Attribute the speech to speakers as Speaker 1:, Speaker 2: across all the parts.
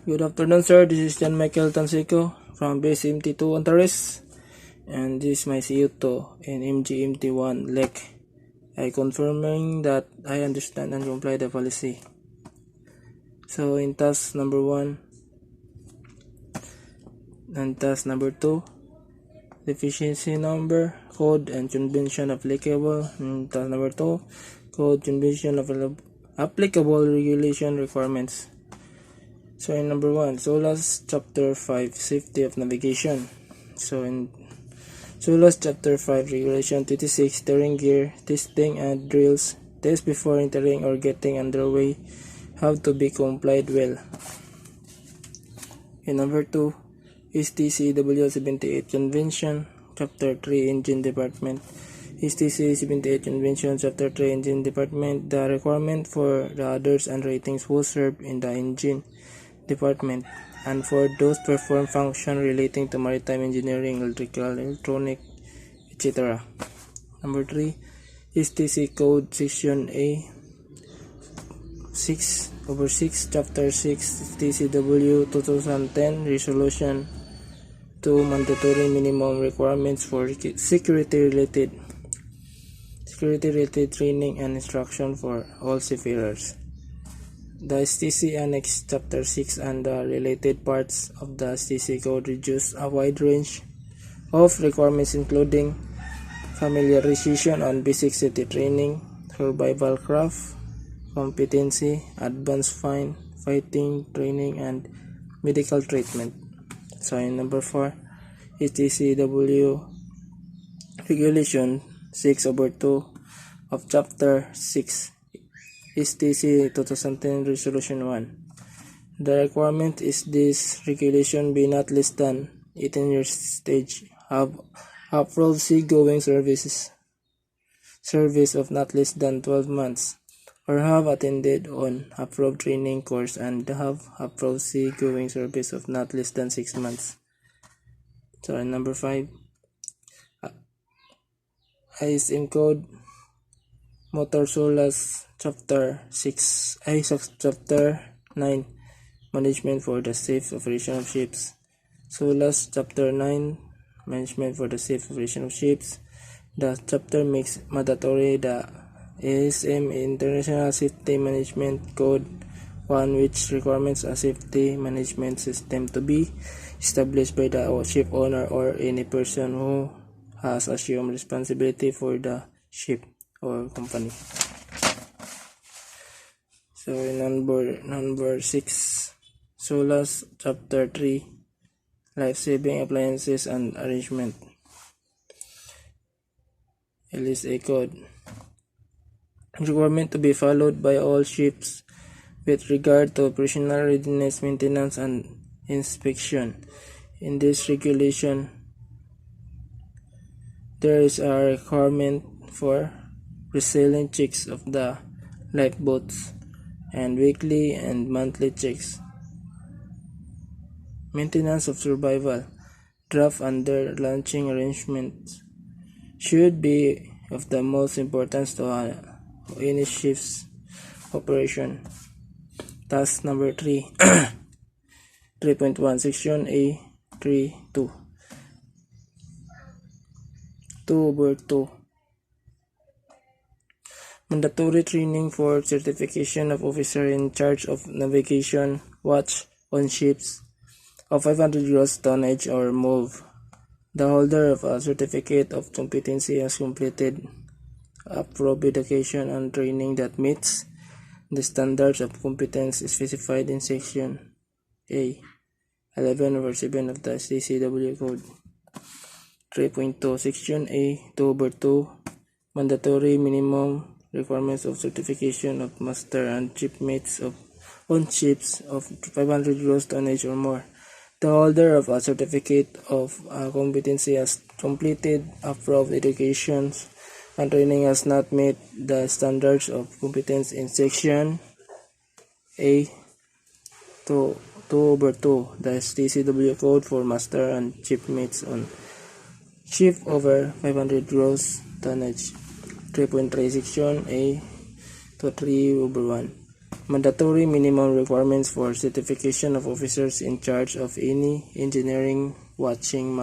Speaker 1: Good afternoon, sir. This is John Michael Tanseco from Base MT2 Antares, and this is my CU2 in MGMT1 LEC. I confirming that I understand and comply the policy. So in task number 1 and task number 2, deficiency number, code and convention applicable. In task number 2, code, convention of applicable regulation requirements. So in number 1, SOLAS Chapter 5, Safety of Navigation. So in SOLAS Chapter 5, Regulation 26, Steering Gear, Testing and Drills, Test before entering or getting underway, have to be complied well. In number 2, STCW 78 Convention, Chapter 3, Engine Department. STC 78 Convention, Chapter 3, Engine Department. The requirement for the others and ratings will serve in the engine department and for those perform function relating to maritime engineering, electrical, electronic, etc. Number 3, STC Code Section A 6/6, Chapter 6, STCW 2010 Resolution 2 Mandatory Minimum Requirements for security-related training and instruction for all seafarers. The STC Annex Chapter 6 and the related parts of the STC Code reduce a wide range of requirements including familiarization on basic safety training, survival craft, competency, advanced fighting training, and medical treatment. So in number 4, STCW Regulation 6/2 of Chapter 6 STC 2010 Resolution 1. The requirement is this regulation be not less than 18 years stage, have approved seagoing service of not less than 12 months, or have attended on approved training course and have approved seagoing service of not less than 6 months. So number 5, ISM Code Motor SOLAS Chapter 6, Chapter 9, Management for the Safe Operation of Ships. SOLAS Chapter 9, Management for the Safe Operation of Ships. The chapter makes mandatory the ISM International Safety Management Code 1, which requires a safety management system to be established by the ship owner or any person who has assumed responsibility for the ship or company. So in number 6, SOLAS Chapter 3, Life-Saving Appliances and Arrangement. LSA Code. Requirement to be followed by all ships with regard to operational readiness, maintenance, and inspection. In this regulation, there is a requirement for resilient checks of the lifeboats and weekly and monthly checks. Maintenance of survival, draft under launching arrangements should be of the most importance to any ship's operation. Task number 3, 3.1, Section A 3.2, 2/2. Mandatory training for certification of officer in charge of navigation watch on ships of 500 gross tonnage or more. The holder of a certificate of competency has completed approved education and training that meets the standards of competence specified in Section A 11/7 of the STCW Code. 3.2, Section A 2/2, Mandatory Minimum Requirements of Certification of Master and Shipmates on ships of 500 gross tonnage or more. The holder of a certificate of competency has completed approved education and training has not met the standards of competence in Section A 2/2, the STCW Code for Master and Shipmates on ship over 500 gross tonnage. 3.3, Section A 3/1, Mandatory minimum requirements for certification of officers in charge of any engineering watching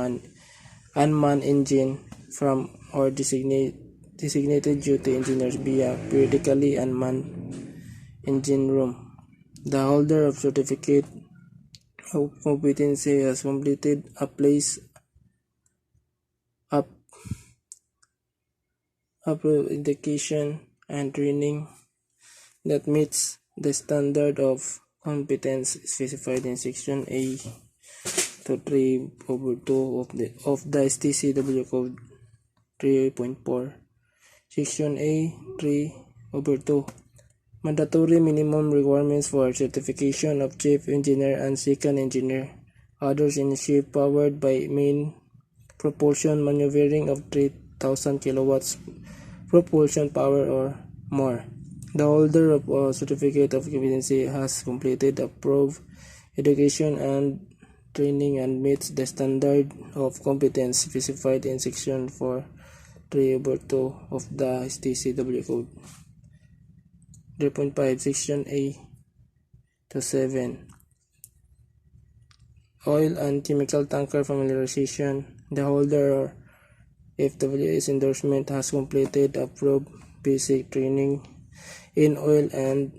Speaker 1: unmanned engine from or designated duty engineers via periodically unmanned engine room. The holder of certificate of competency has completed education and training that meets the standard of competence specified in Section A to 3/2 of the STCW Code 3.4. Section A 3/2. Mandatory minimum requirements for certification of chief engineer and second engineer. Others in ship powered by main propulsion maneuvering of 3,000 kilowatts propulsion power or more. The holder of a certificate of competency has completed approved education and training and meets the standard of competence specified in Section 4(3)(2) of the STCW Code. 3.5 Section A to 7. Oil and chemical tanker familiarization. The holder or FWS endorsement has completed approved basic training in oil and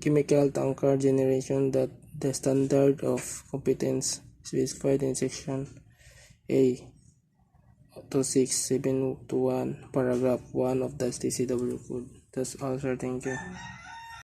Speaker 1: chemical tanker generation that the standard of competence specified in Section A to 6, 7 to 1, paragraph 1 of the STCW Code. That's all, sir. Thank you.